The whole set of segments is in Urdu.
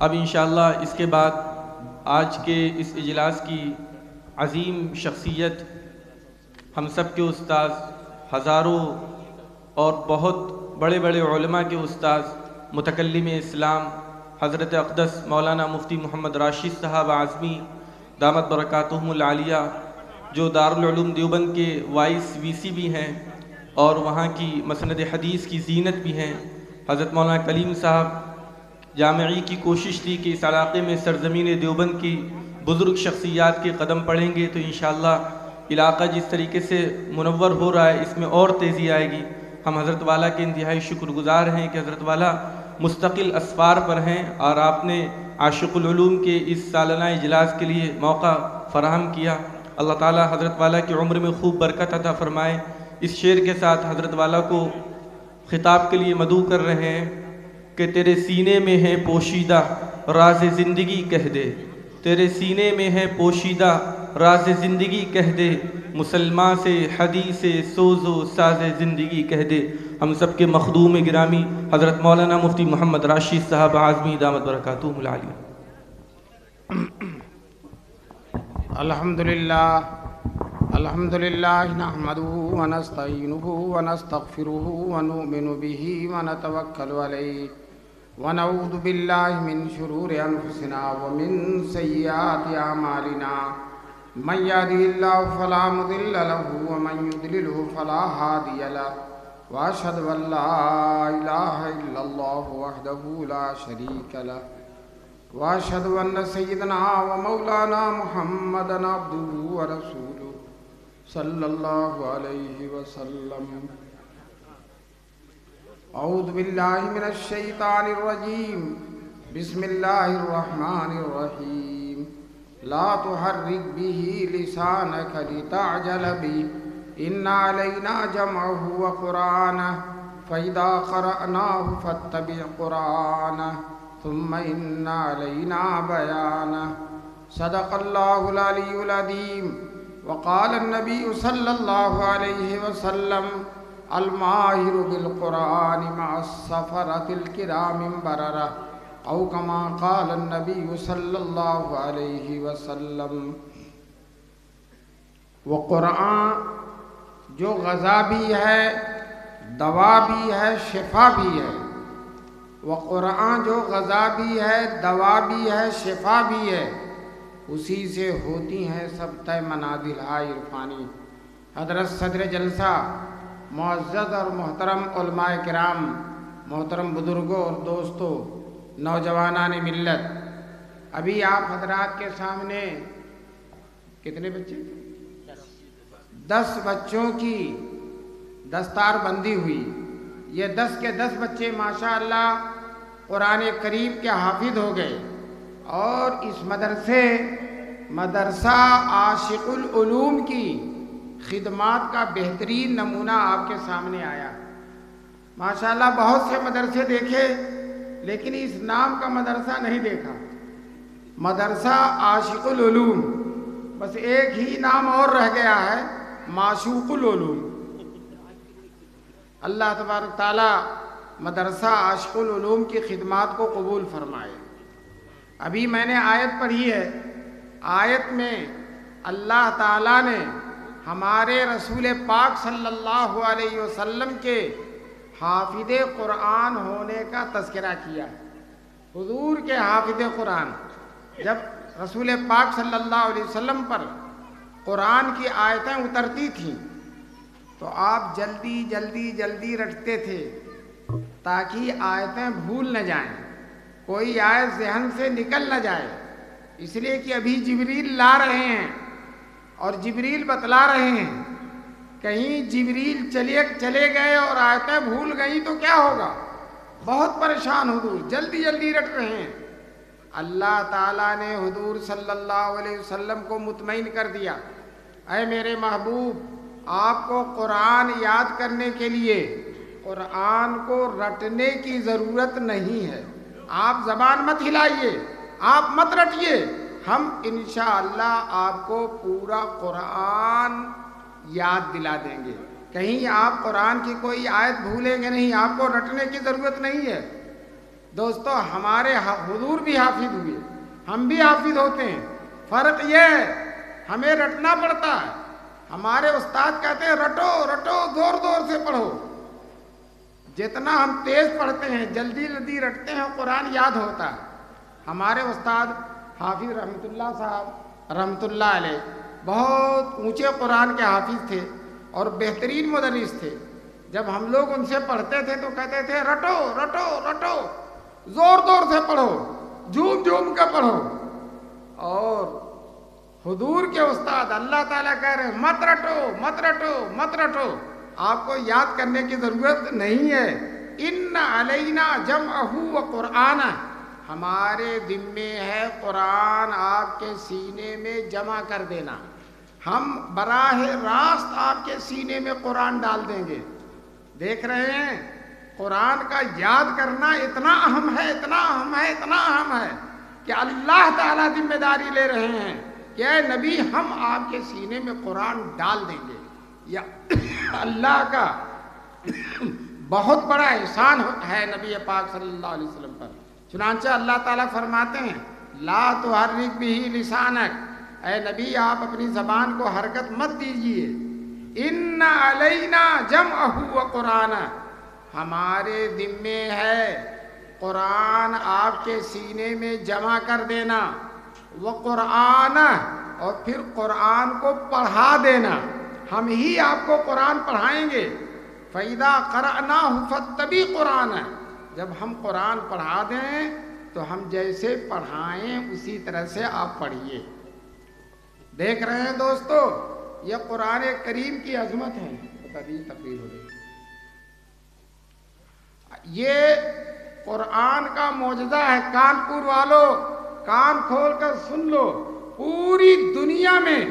اب انشاءاللہ اس کے بعد آج کے اس اجلاس کی عظیم شخصیت، ہم سب کے استاذ، ہزاروں اور بہت بڑے بڑے علماء کے استاذ، متکلم اسلام حضرت اقدس مولانا مفتی محمد راشد صاحب اعظمی دامت برکاتہم العالیہ، جو دارالعلوم دیوبند کے وائس وی سی بھی ہیں اور وہاں کی مسند حدیث کی زینت بھی ہیں، حضرت مولانا کلیم صاحب جامعی کی کوشش تھی کہ اس علاقے میں سرزمین دیوبند کی بزرگ شخصیات کے قدم پڑیں گے تو انشاءاللہ علاقہ جس طریقے سے منور ہو رہا ہے اس میں اور تیزی آئے گی۔ ہم حضرت والا کے انتہائی شکر گزار ہیں کہ حضرت والا مستقل اسفار پر ہیں اور آپ نے عاشق العلوم کے اس سالانہ اجلاس کے لیے موقع فراہم کیا۔ اللہ تعالی حضرت والا کی عمر میں خوب برکت عطا فرمائے۔ اس شعر کے ساتھ حضرت والا کو خطاب کے لیے مدعو کر رہے ہیں کہ تیرے سینے میں ہے پوشیدہ راز زندگی کہہ دے، تیرے سینے میں ہے پوشیدہ راز زندگی کہہ دے، مسلمان سے حدیث سوز و ساز زندگی کہہ دے۔ ہم سب کے مخدوم گرامی حضرت مولانا مفتی محمد راشد صاحب اعظمی دامت برکاتہم العالیہ۔ الحمدللہ نحمده ونستعینه ونستغفره ونؤمن به ونتوکل علیہ ونعوذ باللہ من شرور انفسنا ومن سیئات اعمالنا، من یهده اللہ فلا مضل له ومن یضلله فلا ہادی له، واشهد ان لا الہ الا اللہ وحدہ لا شریک له، واشهد ان سیدنا ومولانا محمدا عبدہ ورسولہ صلی اللہ علیہ وسلم۔ اعوذ باللہ من الشیطان الرجیم، بسم اللہ الرحمن الرحیم۔ لا تحرک به لسانک لتعجل به ان علینا جمعہ وقرآنہ فإذا قرأناہ فاتبع قرآنہ ثم ان علینا بیانہ۔ صدق اللہ العلی العظیم۔ وقال النبی صلی اللہ علیہ وسلم الماہر بالقرآن مع السفرۃ الکرام البررہ، او کما قال النبی صلی اللہ علیہ وسلم۔ وہ قرآن جو غذا بھی ہے، دوا بھی ہے، شفا بھی ہے۔ وہ قرآن جو غذا بھی ہے، دوا بھی ہے، شفا بھی ہے، اسی سے ہوتی ہیں سب طے منازل عرفانی۔ حضرت صدر جلسہ، معزز اور محترم علماء کرام، محترم بزرگوں اور دوستوں، نوجوانان ملت، ابھی آپ حضرات کے سامنے کتنے بچے؟ 10 بچوں کی دستار بندی ہوئی۔ یہ 10 کے 10 بچے ماشاءاللہ قرآن کریم کے حافظ ہو گئے، اور اس مدرسہ عاشق العلوم کی خدمات کا بہترین نمونہ آپ کے سامنے آیا۔ ماشاءاللہ بہت سے مدرسے دیکھے لیکن اس نام کا مدرسہ نہیں دیکھا، مدرسہ عاشق العلوم، بس ایک ہی نام اور رہ گیا ہے، معشوق العلوم۔ اللہ تبارک تعالی مدرسہ عاشق العلوم کی خدمات کو قبول فرمائے۔ ابھی میں نے آیت پڑھی ہے، آیت میں اللہ تعالیٰ نے ہمارے رسول پاک صلی اللہ علیہ وسلم کے حافظ قرآن ہونے کا تذکرہ کیا ہے۔ حضور کے حافظ قرآن، جب رسول پاک صلی اللہ علیہ وسلم پر قرآن کی آیتیں اترتی تھیں تو آپ جلدی جلدی جلدی رٹتے تھے تاکہ آیتیں بھول نہ جائیں، کوئی آیت ذہن سے نکل نہ جائے، اس لیے کہ ابھی جبریل لا رہے ہیں اور جبریل بتلا رہے ہیں۔ کہیں جبریل چلے گئے اور آیتیں بھول گئیں تو کیا ہوگا؟ بہت پریشان حضور، جلدی جلدی رٹ رہے ہیں۔ اللہ تعالیٰ نے حضور صلی اللہ علیہ وسلم کو مطمئن کر دیا، اے میرے محبوب، آپ کو قرآن یاد کرنے کے لیے قرآن کو رٹنے کی ضرورت نہیں ہے، آپ زبان مت ہلائیے، آپ مت رٹیے، ہم انشاءاللہ آپ کو پورا قرآن یاد دلا دیں گے۔ کہیں آپ قرآن کی کوئی آیت بھولیں گے نہیں، آپ کو رٹنے کی ضرورت نہیں ہے۔ دوستو ہمارے حضور بھی حافظ ہوئے، ہم بھی حافظ ہوتے ہیں، فرق یہ ہے ہمیں رٹنا پڑتا ہے۔ ہمارے استاد کہتے ہیں رٹو رٹو، زور زور سے پڑھو۔ جتنا ہم تیز پڑھتے ہیں، جلدی جلدی رٹتے ہیں، قرآن یاد ہوتا ہے۔ ہمارے استاد حافظ رحمت اللہ صاحب رحمت اللہ علیہ بہت اونچے قرآن کے حافظ تھے اور بہترین مدرس تھے۔ جب ہم لوگ ان سے پڑھتے تھے تو کہتے تھے رٹو رٹو رٹو، زور زور سے پڑھو، جھوم جھوم کے پڑھو۔ اور حضور کے استاد اللہ تعالیٰ کہہ رہے ہیں مت رٹو مت رٹو مت رٹو، آپ کو یاد کرنے کی ضرورت نہیں ہے۔ ان علینا جمعہ و قرآن، ہمارے ذمے ہے قرآن آپ کے سینے میں جمع کر دینا۔ ہم براہ راست آپ کے سینے میں قرآن ڈال دیں گے۔ دیکھ رہے ہیں قرآن کا یاد کرنا اتنا اہم ہے، اتنا اہم ہے، اتنا اہم ہے کہ اللہ تعالیٰ ذمہ داری لے رہے ہیں کہ اے نبی ہم آپ کے سینے میں قرآن ڈال دیں گے۔ یا اللہ کا بہت بڑا احسان ہے نبی پاک صلی اللہ علیہ وسلم پر۔ چنانچہ اللہ تعالیٰ فرماتے ہیں لا تحرک بہ لسانک، اے نبی آپ اپنی زبان کو حرکت مت دیجیے۔ ان علینا جمعہ و قرآن، ہمارے ذمے ہے قرآن آپ کے سینے میں جمع کر دینا، وہ قرآن، اور پھر قرآن کو پڑھا دینا۔ ہم ہی آپ کو قرآن پڑھائیں گے۔ فَإِذَا قَرَأْنَاهُ فَاتَّبِعْ قُرْآنَهُ، جب ہم قرآن پڑھا دیں تو ہم جیسے پڑھائیں اسی طرح سے آپ پڑھیے۔ دیکھ رہے ہیں دوستو یہ قرآن کریم کی عظمت ہے۔ بتا دیجیے تقریر ہو رہی ہے۔ یہ قرآن کا معجزہ ہے۔ کانپور والوں کان کھول کر سن لو، پوری دنیا میں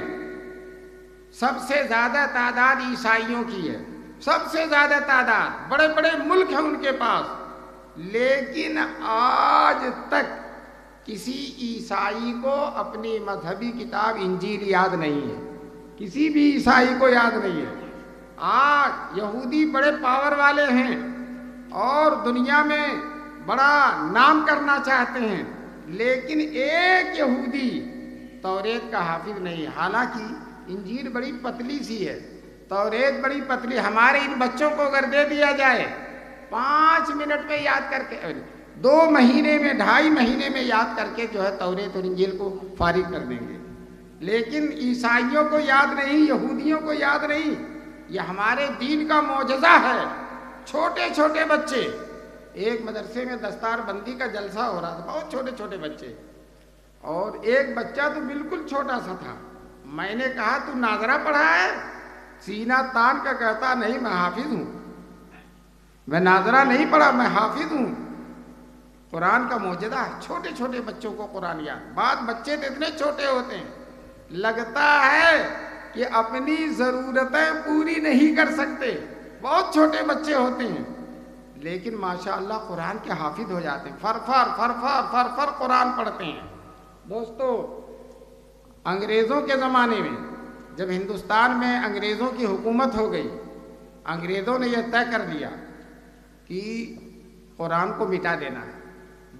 سب سے زیادہ تعداد عیسائیوں کی ہے، سب سے زیادہ تعداد، بڑے بڑے ملک ہیں ان کے پاس، لیکن آج تک کسی عیسائی کو اپنی مذہبی کتاب انجیل یاد نہیں ہے، کسی بھی عیسائی کو یاد نہیں ہے۔ آج یہودی بڑے پاور والے ہیں اور دنیا میں بڑا نام کرنا چاہتے ہیں، لیکن ایک یہودی توریت کا حافظ نہیں۔ حالانکہ انجیل بڑی پتلی سی ہے، توریت بڑی پتلی، ہمارے ان بچوں کو اگر دے دیا جائے 5 منٹ میں یاد کر کے، 2 مہینے میں 2.5 مہینے میں یاد کر کے جو ہے توریت اور انجیل کو فارغ کر دیں گے، لیکن عیسائیوں کو یاد نہیں، یہودیوں کو یاد نہیں۔ یہ ہمارے دین کا معجزہ ہے۔ چھوٹے چھوٹے بچے، ایک مدرسے میں دستار بندی کا جلسہ ہو رہا تھا، بہت چھوٹے چھوٹے بچے، اور ایک بچہ تو بالکل چھوٹا سا تھا۔ میں نے کہا تو ناظرہ پڑھا ہے؟ سینہ تان کا کہتا نہیں میں حافظ ہوں، میں ناظرہ نہیں پڑھا، میں حافظ ہوں۔ قرآن کا معجزہ ہے، چھوٹے چھوٹے بچوں کو قرآن یاد۔ بعض بچے تو اتنے چھوٹے ہوتے ہیں لگتا ہے کہ اپنی ضرورتیں پوری نہیں کر سکتے، بہت چھوٹے بچے ہوتے ہیں، لیکن ماشاءاللہ قرآن کے حافظ ہو جاتے ہیں، فر قرآن پڑھتے ہیں۔ دوستو انگریزوں کے زمانے میں جب ہندوستان میں انگریزوں کی حکومت ہو گئی، انگریزوں نے یہ طے کر لیا کہ قرآن کو مٹا دینا ہے۔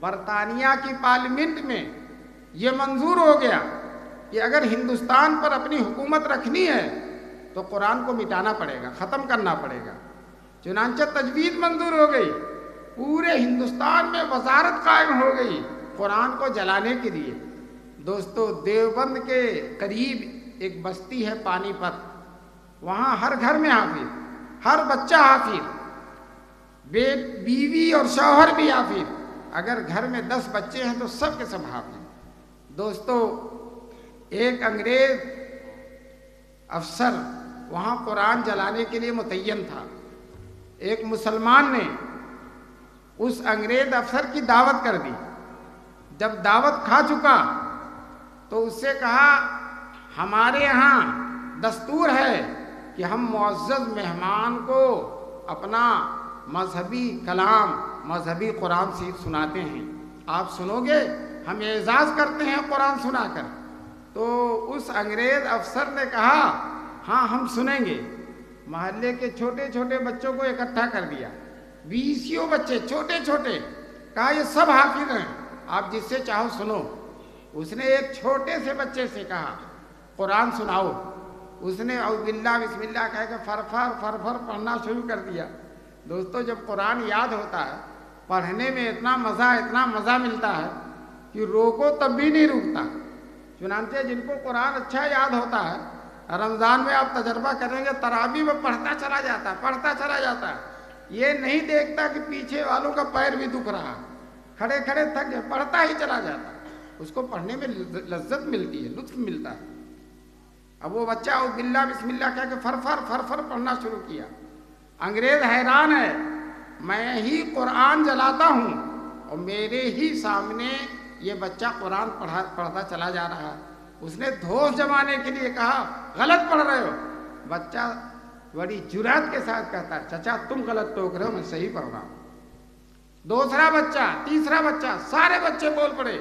برطانیہ کی پارلیمنٹ میں یہ منظور ہو گیا کہ اگر ہندوستان پر اپنی حکومت رکھنی ہے تو قرآن کو مٹانا پڑے گا، ختم کرنا پڑے گا۔ چنانچہ تجویز منظور ہو گئی، پورے ہندوستان میں وزارت قائم ہو گئی قرآن کو جلانے کے لیے۔ دوستو دیوبند کے قریب ایک بستی ہے پانی پت، وہاں ہر گھر میں حافظ، ہر بچہ حافظ، بیوی اور شوہر بھی حافظ، اگر گھر میں 10 بچے ہیں تو سب کے سب حافظ۔ دوستو ایک انگریز افسر وہاں قرآن جلانے کے لیے متعین تھا، ایک مسلمان نے اس انگریز افسر کی دعوت کر دی۔ جب دعوت کھا چکا تو اس سے کہا ہمارے ہاں دستور ہے کہ ہم معزز مہمان کو اپنا مذہبی کلام، مذہبی قرآن شریف سناتے ہیں، آپ سنو گے؟ ہم اعزاز کرتے ہیں قرآن سنا کر۔ تو اس انگریز افسر نے کہا ہاں ہم سنیں گے۔ محلے کے چھوٹے چھوٹے بچوں کو اکٹھا کر دیا، 20 بچے چھوٹے چھوٹے، کہا یہ سب حافظ ہیں، آپ جس سے چاہو سنو۔ اس نے ایک چھوٹے سے بچے سے کہا قرآن سناؤ، اس نے اعوذ باللہ بسم اللہ کہہ کے فرفر پڑھنا شروع کر دیا۔ دوستو جب قرآن یاد ہوتا ہے پڑھنے میں اتنا مزہ ملتا ہے کہ روکو تب بھی نہیں رکتا۔ چنانچہ جن کو قرآن اچھا یاد ہوتا ہے رمضان میں آپ تجربہ کریں گے تراویح میں پڑھتا چلا جاتا ہے، یہ نہیں دیکھتا کہ پیچھے والوں کا پیر بھی دکھ رہا، کھڑے تھک گئے، پڑھتا ہی چلا جاتا ہے۔ اس کو پڑھنے میں لذت ملتی ہے، لطف ملتا ہے۔ اب وہ بچہ اعوذ باللہ بسم اللہ کہہ کے فرفر پڑھنا شروع کیا۔ انگریز حیران ہے، میں ہی قرآن جلاتا ہوں اور میرے ہی سامنے یہ بچہ قرآن پڑھتا چلا جا رہا ہے۔ اس نے دھوس جمانے کے لیے کہا غلط پڑھ رہے ہو۔ بچہ بڑی جرات کے ساتھ کہتا ہے چچا تم غلط ٹوک رہے ہو، میں صحیح پڑھ رہا ہوں۔ دوسرا بچہ، تیسرا بچہ، سارے بچے بول پڑے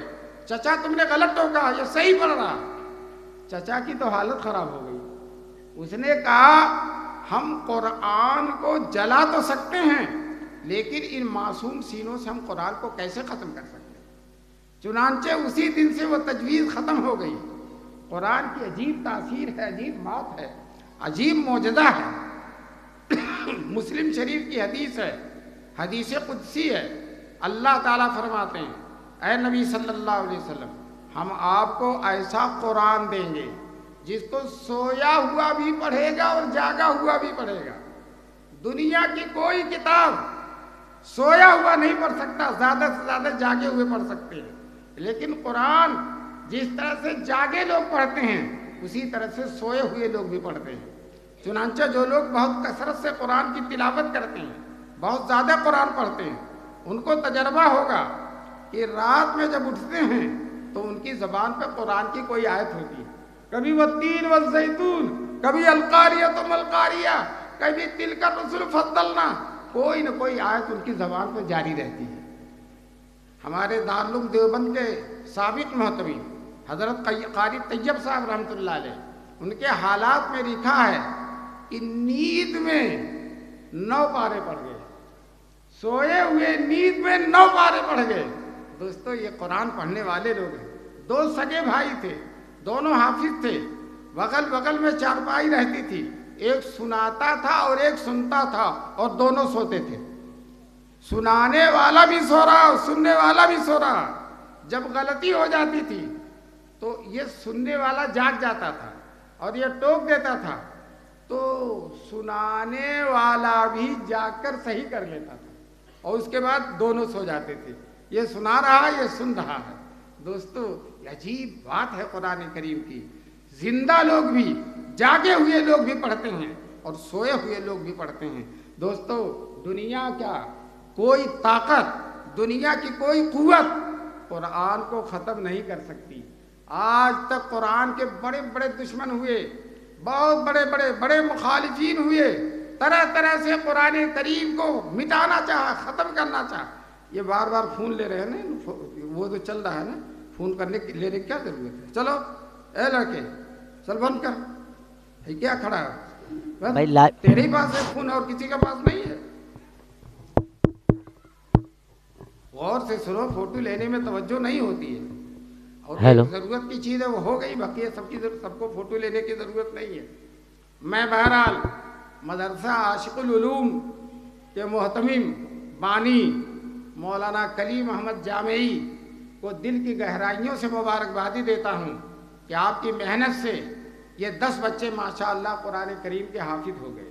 چچا تم نے غلط ٹوکا، یہ صحیح پڑھ رہا۔ چچا کی تو حالت خراب ہو گئی۔ اس نے کہا ہم قرآن کو جلا تو سکتے ہیں لیکن ان معصوم سینوں سے ہم قرآن کو کیسے ختم کر سکتے ہیں؟ چنانچہ اسی دن سے وہ تجویز ختم ہو گئی۔ قرآن کی عجیب تاثیر ہے، عجیب بات ہے، عجیب معجزہ ہے۔ مسلم شریف کی حدیث ہے، حدیث قدسی ہے۔ اللہ تعالیٰ فرماتے ہیں اے نبی صلی اللہ علیہ وسلم ہم آپ کو ایسا قرآن دیں گے جس کو سویا ہوا بھی پڑھے گا اور جاگا ہوا بھی پڑھے گا۔ دنیا کی کوئی کتاب سویا ہوا نہیں پڑھ سکتا، زیادہ سے زیادہ جاگے ہوئے پڑھ سکتے ہیں، لیکن قرآن جس طرح سے جاگے لوگ پڑھتے ہیں اسی طرح سے سوئے ہوئے لوگ بھی پڑھتے ہیں۔ چنانچہ جو لوگ بہت کثرت سے قرآن کی تلاوت کرتے ہیں، بہت زیادہ قرآن پڑھتے ہیں، ان کو تجربہ ہوگا کہ رات میں جب اٹھتے ہیں تو ان کی زبان پہ قرآن کی کوئی آیت ہوتی ہے، کبھی والتین والزیتون، کبھی القاریۃ ملقاریہ، کبھی تلک الرسل فضلنا، کوئی نہ کوئی آیت ان کی زبان پہ جاری رہتی ہے۔ ہمارے دارالعلوم دیوبند کے سابق محتمین حضرت قاری طیب صاحب رحمۃ اللہ علیہ، ان کے حالات میں لکھا ہے کہ نیند میں 9 پارے پڑھ گئے، سوئے ہوئے نیند میں 9 پارے پڑھ گئے۔ دوستو یہ قرآن پڑھنے والے لوگ ہیں۔ 2 سگے بھائی تھے، دونوں حافظ تھے، بغل میں چارپائی رہتی تھی، ایک سناتا تھا اور ایک سنتا تھا اور دونوں سوتے تھے۔ سنانے والا بھی سو رہا اور سننے والا بھی سو رہا۔ جب غلطی ہو جاتی تھی تو یہ سننے والا جاگ جاتا تھا اور یہ ٹوک دیتا تھا، تو سنانے والا بھی جاگ کر صحیح کر لیتا تھا اور اس کے بعد دونوں سو جاتے تھے۔ یہ سنا رہا یہ سن رہا ہے۔ دوستو یہ عجیب بات ہے قرآن کریم کی، زندہ لوگ بھی، جاگے ہوئے لوگ بھی پڑھتے ہیں اور سوئے ہوئے لوگ بھی پڑھتے ہیں۔ دوستو دنیا کیا کوئی طاقت، دنیا کی کوئی قوت قرآن کو ختم نہیں کر سکتی۔ آج تک قرآن کے بڑے بڑے دشمن ہوئے، بہت بڑے مخالفین ہوئے، طرح سے قرآن کریم کو مٹانا چاہا، ختم کرنا چاہا۔ یہ بار فون لے رہے ہیں نا، وہ تو چل رہا ہے نا، فون لینے کی کیا ضرورت ہے؟ چلو اے لڑکے چل بند کر، کیا کھڑا ہے؟ تیرے ہی پاس ہے فون اور کسی کے پاس نہیں ہے۔ غور سے سنو، فوٹو لینے میں توجہ نہیں ہوتی ہے، اور ضرورت کی چیز ہے وہ ہو گئی، باقی سب کو فوٹو لینے کی ضرورت نہیں ہے۔ میں بہرحال مدرسہ عاشق العلوم کے محتمم بانی مولانا کلیم احمد جامعی کو دل کی گہرائیوں سے مبارکبادی دیتا ہوں کہ آپ کی محنت سے یہ 10 بچے ماشاءاللہ قرآن کریم کے حافظ ہو گئے۔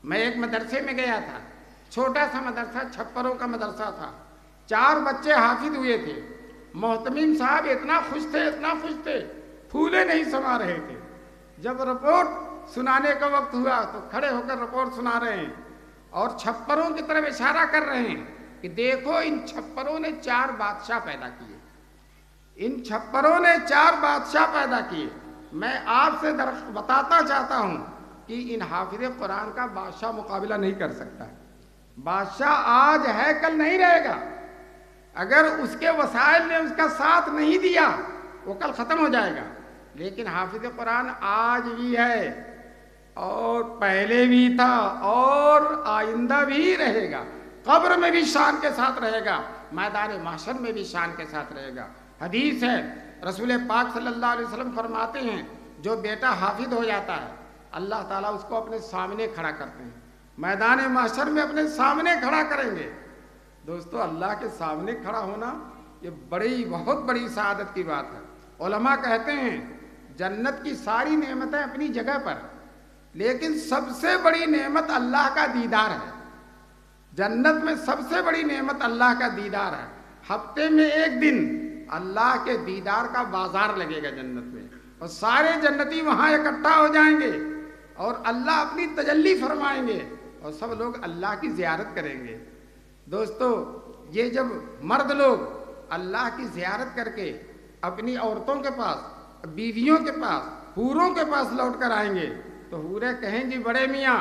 میں ایک مدرسے میں گیا تھا، چھوٹا سا مدرسہ، چھپروں کا مدرسہ تھا، 4 بچے حافظ ہوئے تھے۔ محتمم صاحب اتنا خوش تھے، پھولے نہیں سما رہے تھے۔ جب رپورٹ سنانے کا وقت ہوا تو کھڑے ہو کر رپورٹ سنا رہے ہیں اور چھپروں کی طرف اشارہ کر رہے ہیں کہ دیکھو ان چھپروں نے 4 بادشاہ پیدا کیے، ان چھپروں نے 4 بادشاہ پیدا کیے۔ میں آپ سے بتاتا چاہتا ہوں کہ ان حافظ قرآن کا بادشاہ مقابلہ نہیں کر سکتا۔ بادشاہ آج ہے کل نہیں رہے گا، اگر اس کے وسائل نے اس کا ساتھ نہیں دیا وہ کل ختم ہو جائے گا، لیکن حافظ قرآن آج بھی ہے اور پہلے بھی تھا اور آئندہ بھی رہے گا، قبر میں بھی شان کے ساتھ رہے گا، میدان محشر میں بھی شان کے ساتھ رہے گا۔ حدیث ہے، رسول پاک صلی اللہ علیہ وسلم فرماتے ہیں جو بیٹا حافظ ہو جاتا ہے اللہ تعالیٰ اس کو اپنے سامنے کھڑا کرتے ہیں، میدان محشر میں اپنے سامنے کھڑا کریں گے۔ دوستو اللہ کے سامنے کھڑا ہونا یہ بہت بڑی سعادت کی بات ہے۔ علماء کہتے ہیں جنت کی ساری نعمتیں اپنی جگہ پر، لیکن سب سے بڑی نعمت اللہ کا دیدار ہے۔ جنت میں سب سے بڑی نعمت اللہ کا دیدار ہے۔ ہفتے میں ایک دن اللہ کے دیدار کا بازار لگے گا جنت میں، اور سارے جنتی وہاں اکٹھا ہو جائیں گے اور اللہ اپنی تجلی فرمائیں گے اور سب لوگ اللہ کی زیارت کریں گے۔ دوستو یہ جب مرد لوگ اللہ کی زیارت کر کے اپنی عورتوں کے پاس، بیویوں کے پاس، حوروں کے پاس لوٹ کر آئیں گے تو حوریں کہیں گی بڑے میاں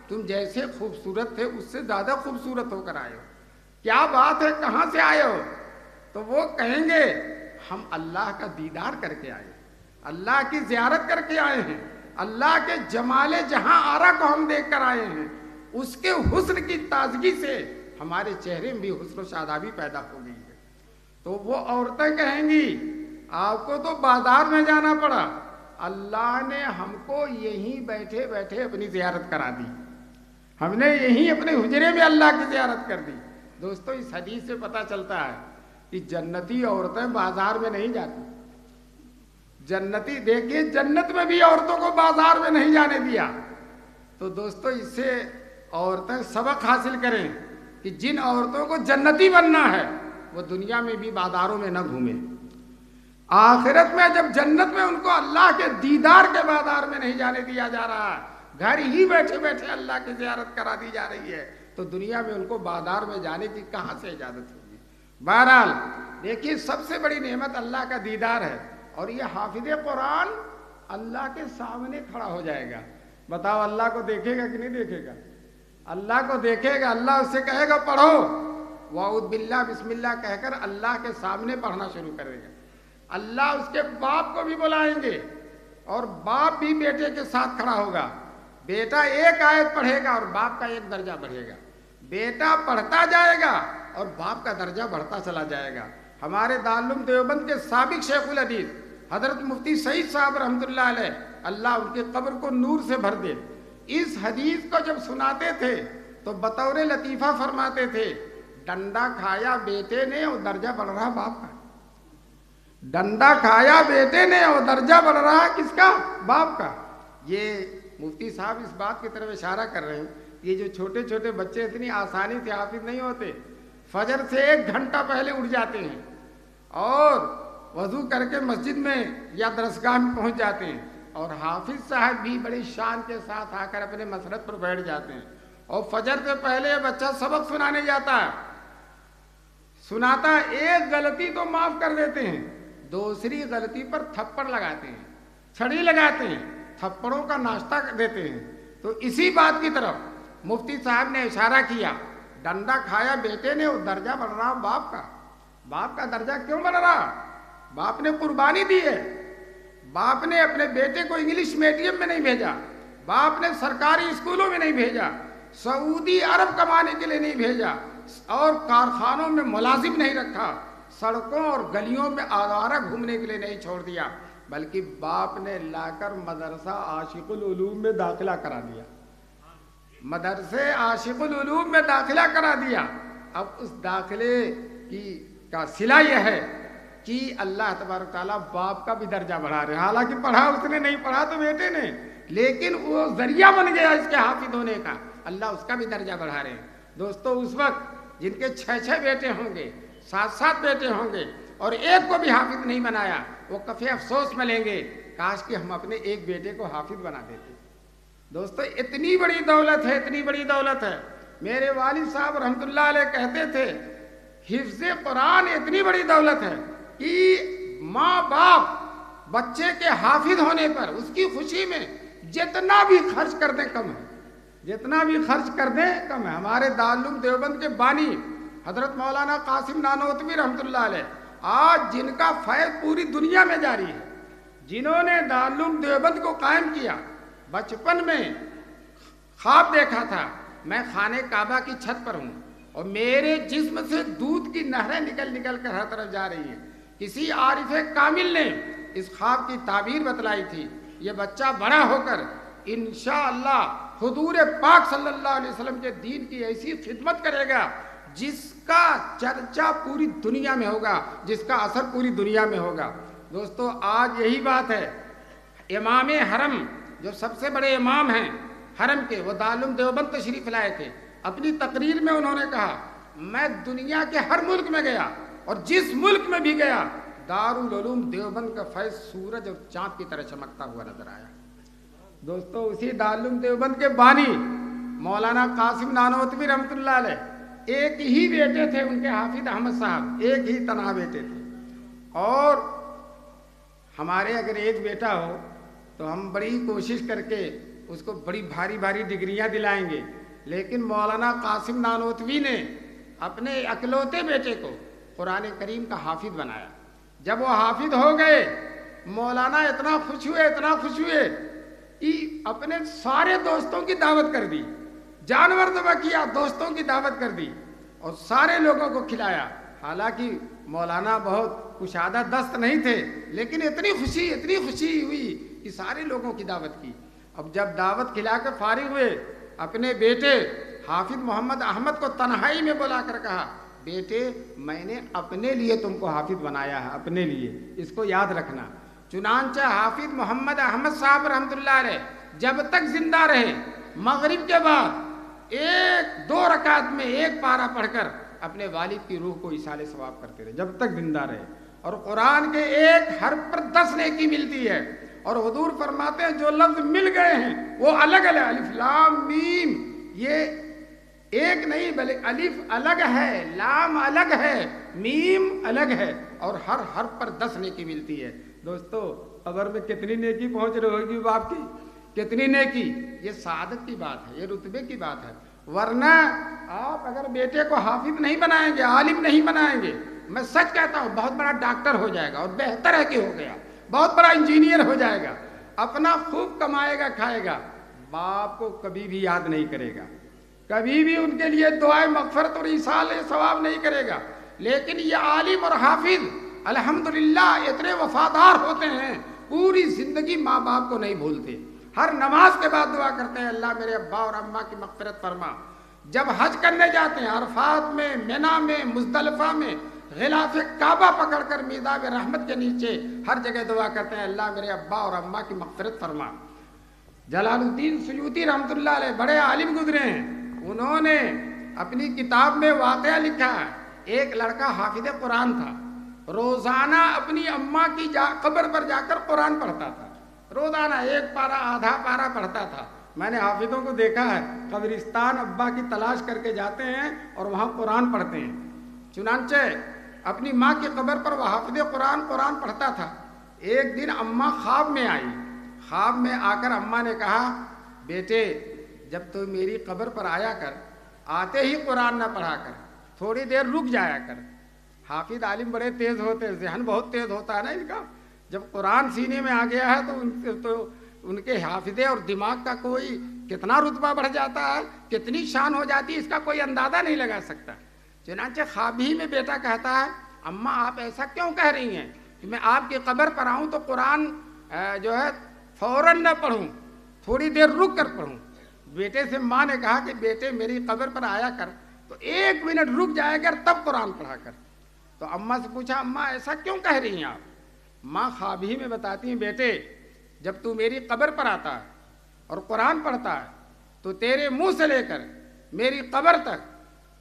تم جیسے خوبصورت تھے اس سے زیادہ خوبصورت ہو کر آئے ہو، کیا بات ہے، کہاں سے آئے ہو؟ تو وہ کہیں گے ہم اللہ کا دیدار کر کے آئے، اللہ کی زیارت کر کے آئے ہیں، اللہ کے جمال جہاں آرا کو ہم دیکھ کر آئے ہیں، اس کے حسن کی تازگی سے ہمارے چہرے میں بھی حسن و شادابی پیدا ہو گئی ہے۔ تو وہ عورتیں کہیں گی آپ کو تو بازار میں جانا پڑا، اللہ نے ہم کو یہیں بیٹھے بیٹھے اپنی زیارت کرا دی، ہم نے یہیں اپنے حجرے میں اللہ کی زیارت کر دی۔ دوستو اس حدیث سے پتہ چلتا ہے کہ جنتی عورتیں بازار میں نہیں جاتی۔ جنتی دیکھیے جنت میں بھی عورتوں کو بازار میں نہیں جانے دیا۔ تو دوستو اس سے عورتیں سبق حاصل کریں کہ جن عورتوں کو جنتی بننا ہے وہ دنیا میں بھی بازاروں میں نہ گھومیں، آخرت میں جب جنت میں ان کو اللہ کے دیدار کے بازار میں نہیں جانے دیا جا رہا ہے، گھر ہی بیٹھے بیٹھے اللہ کی زیارت کرا دی جا رہی ہے، تو دنیا میں ان کو بازار میں جانے کی کہاں سے اجازت ہوگی؟ بہرحال دیکھیے سب سے بڑی نعمت اللہ کا دیدار ہے، اور یہ حافظ قرآن اللہ کے سامنے کھڑا ہو جائے گا۔ بتاؤ اللہ کو دیکھے گا کہ نہیں دیکھے گا؟ اللہ کو دیکھے گا، اللہ اس سے کہے گا پڑھو، وَأَعُوذُ بِاللَّهِ بسم اللہ کہہ کر اللہ کے سامنے پڑھنا شروع کرے گا۔ اللہ اس کے باپ کو بھی بلائیں گے اور باپ بھی بیٹے کے ساتھ کھڑا ہوگا، بیٹا ایک آیت پڑھے گا اور باپ کا ایک درجہ بڑھے گا، بیٹا پڑھتا جائے گا اور باپ کا درجہ بڑھتا چلا جائے گا۔ ہمارے دارالعلوم دیوبند کے سابق شیخ الحدیث حضرت مفتی سعید صاحب رحمۃ اللہ علیہ، اللہ ان کی قبر کو نور سے بھر دے، اس حدیث کو جب سناتے تھے تو بطور لطیفہ فرماتے تھے ڈنڈا کھایا بیٹے نے اور درجہ بڑھ رہا باپ کا، ڈنڈا کھایا بیٹے نے اور درجہ بڑھ رہا کس کا؟ باپ کا۔ یہ مفتی صاحب اس بات کی طرف اشارہ کر رہے ہیں، یہ جو چھوٹے چھوٹے بچے اتنی آسانی سے حافظ نہیں ہوتے، فجر سے 1 گھنٹہ پہلے اٹھ جاتے ہیں اور وضو کر کے مسجد میں یا درسگاہ میں پہنچ جاتے ہیں، اور حافظ صاحب بھی بڑی شان کے ساتھ آ کر اپنے مسرت پر بیٹھ جاتے ہیں، اور فجر سے پہلے یہ بچہ سبق سنانے جاتا ہے، سناتا ایک غلطی تو معاف کر دیتے ہیں، دوسری غلطی پر تھپڑ لگاتے ہیں، چھڑی لگاتے ہیں، تھپڑوں کا ناشتہ دیتے ہیں۔ تو اسی بات کی طرف مفتی صاحب نے اشارہ کیا، ڈنڈا کھایا بیٹے نے اور درجہ بڑھ رہا باپ کا۔ باپ کا درجہ کیوں بڑھ رہا؟ باپ نے قربانی دی ہے، باپ نے اپنے بیٹے کو انگلش میڈیم میں نہیں بھیجا، باپ نے سرکاری اسکولوں میں نہیں بھیجا، سعودی عرب کمانے کے لیے نہیں بھیجا، اور کارخانوں میں ملازم نہیں رکھا، سڑکوں اور گلیوں میں آوارہ گھومنے کے لیے نہیں چھوڑ دیا، بلکہ باپ نے لا کر مدرسہ عاشق العلوم میں داخلہ کرا دیا، مدرسے عاشق العلوم میں داخلہ کرا دیا۔ اب اس داخلے کا صلہ یہ ہے کہ اللہ تبارک تعالیٰ باپ کا بھی درجہ بڑھا رہے ہیں، حالانکہ پڑھا اس نے نہیں، پڑھا تو بیٹے نے، لیکن وہ ذریعہ بن گیا اس کے حافظ ہونے کا، اللہ اس کا بھی درجہ بڑھا رہے ہیں۔ دوستو اس وقت جن کے 6 بیٹے ہوں گے، 7 بیٹے ہوں گے اور ایک کو بھی حافظ نہیں بنایا، وہ کفے افسوس میں لیں گے کاش کہ ہم اپنے ایک بیٹے کو حافظ بنا دیتے۔ دوستو اتنی بڑی دولت ہے، اتنی بڑی دولت ہے۔ میرے والد صاحب رحمۃ اللہ علیہ کہتے تھے حفظ قرآن اتنی بڑی دولت ہے کہ ماں باپ بچے کے حافظ ہونے پر اس کی خوشی میں جتنا بھی خرچ کر دیں کم ہے، جتنا بھی خرچ کر دیں کم ہے۔ ہمارے دارالعلوم دیوبند کے بانی حضرت مولانا قاسم نانوتوی رحمۃ اللہ علیہ، آج جن کا فیض پوری دنیا میں جاری ہے، جنہوں نے دارالعلوم دیوبند کو قائم کیا، بچپن میں خواب دیکھا تھا میں خانہ کعبہ کی چھت پر ہوں اور میرے جسم سے دودھ کی نہریں نکل نکل کر ہر طرف جا رہی ہیں۔ کسی عارف کامل نے اس خواب کی تعبیر بتلائی تھی، یہ بچہ بڑا ہو کر انشاءاللہ حضور پاک صلی اللہ علیہ وسلم کے دین کی ایسی خدمت کرے گا جس کا چرچا پوری دنیا میں ہوگا، جس کا اثر پوری دنیا میں ہوگا۔ دوستو آج یہی بات ہے، امام حرم جو سب سے بڑے امام ہیں حرم کے، وہ دارالعلوم دیوبند تشریف لائے تھے۔ اپنی تقریر میں انہوں نے کہا میں دنیا کے ہر ملک میں گیا اور جس ملک میں بھی گیا دارالعلوم دیوبند کا فیض سورج اور چاند کی طرح چمکتا ہوا نظر آیا۔ دوستو اسی دارالعلوم دیوبند کے بانی مولانا قاسم نانوتوی رحمۃ اللہ علیہ، ایک ہی بیٹے تھے ان کے حافظ احمد صاحب، ایک ہی تنہا بیٹے تھے۔ اور ہمارے اگر ایک بیٹا ہو تو ہم بڑی کوشش کر کے اس کو بڑی بھاری بھاری ڈگریاں دلائیں گے، لیکن مولانا قاسم نانوتوی نے اپنے اکلوتے بیٹے کو قرآن کریم کا حافظ بنایا۔ جب وہ حافظ ہو گئے مولانا اتنا خوش ہوئے کہ اپنے سارے دوستوں کی دعوت کر دی، جانور ذبح کیا، دوستوں کی دعوت کر دی اور سارے لوگوں کو کھلایا۔ حالانکہ مولانا بہت کشادہ دست نہیں تھے، لیکن اتنی خوشی ہوئی کہ سارے لوگوں کی دعوت کی۔ اب جب دعوت کھلا کر فارغ ہوئے، اپنے بیٹے حافظ محمد احمد کو تنہائی میں بلا کر کہا بیٹے میں نے اپنے لیے تم کو حافظ بنایا ہے، اپنے لیے، اس کو یاد رکھنا۔ چنانچہ حافظ محمد احمد صاحب رحمۃ اللہ علیہ جب تک زندہ رہے مغرب کے بعد 1-2 رکعت میں 1 پارہ پڑھ کر اپنے والد کی روح کو ایصال ثواب کرتے رہے جب تک زندہ رہے۔ اور قرآن کے ایک حرف پر 10 نیکی ملتی ہے، اور حضور فرماتے ہیں جو لفظ مل گئے ہیں وہ الگ الگ، الف لام میم، یہ ایک نہیں بلکہ الف الگ ہے، لام الگ ہے، میم الگ ہے، اور ہر حرف پر 10 نیکی ملتی ہے۔ دوستو قبر میں کتنی نیکی پہنچ رہی ہوگی باپ کی، کتنی نیکی، یہ سعادت کی بات ہے، یہ رتبے کی بات ہے۔ ورنہ آپ اگر بیٹے کو حافظ نہیں بنائیں گے، عالم نہیں بنائیں گے، میں سچ کہتا ہوں بہت بڑا ڈاکٹر ہو جائے گا اور بہتر ہے کہ ہو گیا، بہت بڑا انجینئر ہو جائے گا، اپنا خوب کمائے گا کھائے گا، باپ کو کبھی بھی یاد نہیں کرے گا، کبھی بھی ان کے لیے دعائے مغفرت اور ایصال ثواب نہیں کرے گا۔ لیکن یہ عالم اور حافظ الحمدللہ اتنے وفادار ہوتے ہیں، پوری زندگی ماں باپ کو نہیں بھولتے، ہر نماز کے بعد دعا کرتے ہیں اللہ میرے ابا اور اماں کی مغفرت فرما۔ جب حج کرنے جاتے ہیں عرفات میں، منی میں، مزدلفہ میں غلاف کعبہ پکڑ کر میزاب رحمت کے نیچے ہر جگہ دعا کرتے ہیں اللہ میرے ابا اور اماں کی مغفرت فرما۔ جلال الدین سیوطی رحمۃ اللہ علیہ بڑے عالم گزرے ہیں، انہوں نے اپنی کتاب میں واقعہ لکھا ہے، ایک لڑکا حافظ قرآن تھا، روزانہ اپنی اماں کی قبر پر جا کر قرآن پڑھتا تھا، روزانہ 1 پارہ آدھا پارہ پڑھتا تھا۔ میں نے حافظوں کو دیکھا ہے قبرستان ابا کی تلاش کر کے جاتے ہیں اور وہاں قرآن پڑھتے ہیں۔ چنانچہ اپنی ماں کی قبر پر وہ حافظ قرآن پڑھتا تھا۔ ایک دن اماں خواب میں آئی، خواب میں آ کر اماں نے کہا بیٹے جب تو میری قبر پر آیا کر، آتے ہی قرآن نہ پڑھا کر، تھوڑی دیر رک جایا کر۔ حافظ عالم بڑے تیز ہوتے ہیں، ذہن بہت تیز ہوتا ہے نا ان کا، جب قرآن سینے میں آ گیا ہے تو ان کے حافظے اور دماغ کا کوئی کتنا رتبہ بڑھ جاتا ہے، کتنی شان ہو جاتی ہے، اس کا کوئی اندازہ نہیں لگا سکتا۔ چنانچہ خواب ہی میں بیٹا کہتا ہے اماں آپ ایسا کیوں کہہ رہی ہیں کہ میں آپ کی قبر پر آؤں تو قرآن جو ہے فوراً نہ پڑھوں، تھوڑی دیر رک کر پڑھوں۔ بیٹے سے ماں نے کہا کہ بیٹے میری قبر پر آیا کر تو 1 منٹ رک جایا کر تب قرآن پڑھا کر۔ تو اماں سے پوچھا اماں ایسا کیوں کہہ رہی ہیں آپ؟ ماں خواب ہی میں بتاتی ہیں بیٹے جب تو میری قبر پر آتا ہے اور قرآن پڑھتا ہے تو تیرے منہ سے لے کر میری قبر تک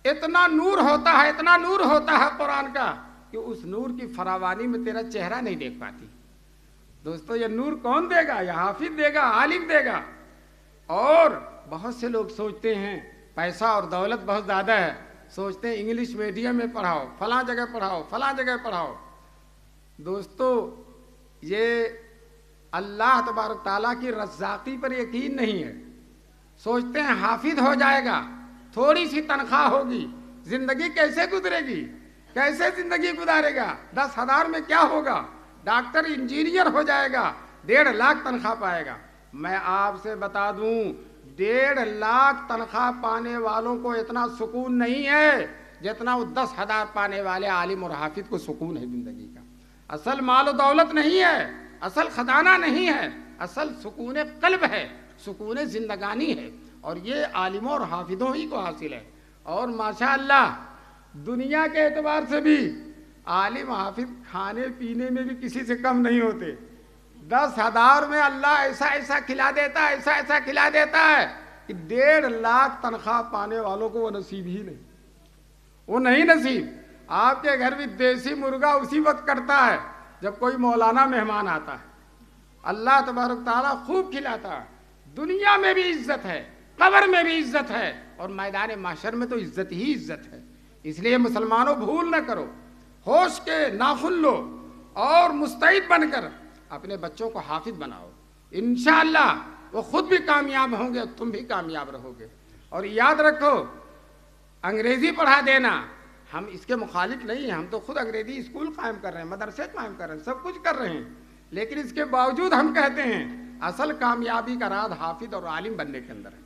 اتنا نور ہوتا ہے قرآن کا کہ اس نور کی فراوانی میں تیرا چہرہ نہیں دیکھ پاتی۔ دوستو یہ نور کون دے گا؟ یہ حافظ دے گا، عالم دے گا۔ اور بہت سے لوگ سوچتے ہیں پیسہ اور دولت بہت زیادہ ہے، سوچتے ہیں انگلش میڈیم میں پڑھاؤ، فلاں جگہ پڑھاؤ۔ دوستو یہ اللہ تبارک تعالیٰ کی رزاقی پر یقین نہیں ہے، سوچتے ہیں حافظ ہو جائے گا، تھوڑی سی تنخواہ ہوگی، زندگی کیسے گزرے گی، کیسے زندگی گزارے گا، 10,000 میں کیا ہوگا، ڈاکٹر انجینئر ہو جائے گا، 1.5 لاکھ تنخواہ پائے گا۔ میں آپ سے بتا دوں 1.5 لاکھ تنخواہ پانے والوں کو اتنا سکون نہیں ہے جتنا وہ 10,000 پانے والے عالم اور حافظ کو سکون ہے زندگی کا۔ اصل مال و دولت نہیں ہے، اصل خزانہ نہیں ہے، اصل سکون قلب ہے، سکون زندگانی ہے، اور یہ عالموں اور حافظوں ہی کو حاصل ہے۔ اور ماشاءاللہ دنیا کے اعتبار سے بھی عالم حافظ کھانے پینے میں بھی کسی سے کم نہیں ہوتے۔ 10,000 میں اللہ ایسا ایسا کھلا دیتا ہے، ایسا ایسا کھلا دیتا ہے کہ 1.5 لاکھ تنخواہ پانے والوں کو وہ نصیب ہی نہیں، وہ نہیں نصیب۔ آپ کے گھر بھی دیسی مرغا اسی وقت کٹتا ہے جب کوئی مولانا مہمان آتا ہے۔ اللہ تبارک تعالیٰ خوب کھلاتا ہے، دنیا میں بھی عزت ہے، قبر میں بھی عزت ہے، اور میدان محشر میں تو عزت ہی عزت ہے۔ اس لیے مسلمانوں بھول نہ کرو، ہوش کے ناخن لو اور مستعد بن کر اپنے بچوں کو حافظ بناؤ، انشاءاللہ وہ خود بھی کامیاب ہوں گے، تم بھی کامیاب رہو گے۔ اور یاد رکھو، انگریزی پڑھا دینا ہم اس کے مخالف نہیں ہیں، ہم تو خود انگریزی اسکول قائم کر رہے ہیں، مدرسے قائم کر رہے ہیں، سب کچھ کر رہے ہیں، لیکن اس کے باوجود ہم کہتے ہیں اصل کامیابی کا راز حافظ اور عالم بننے کے اندر ہے۔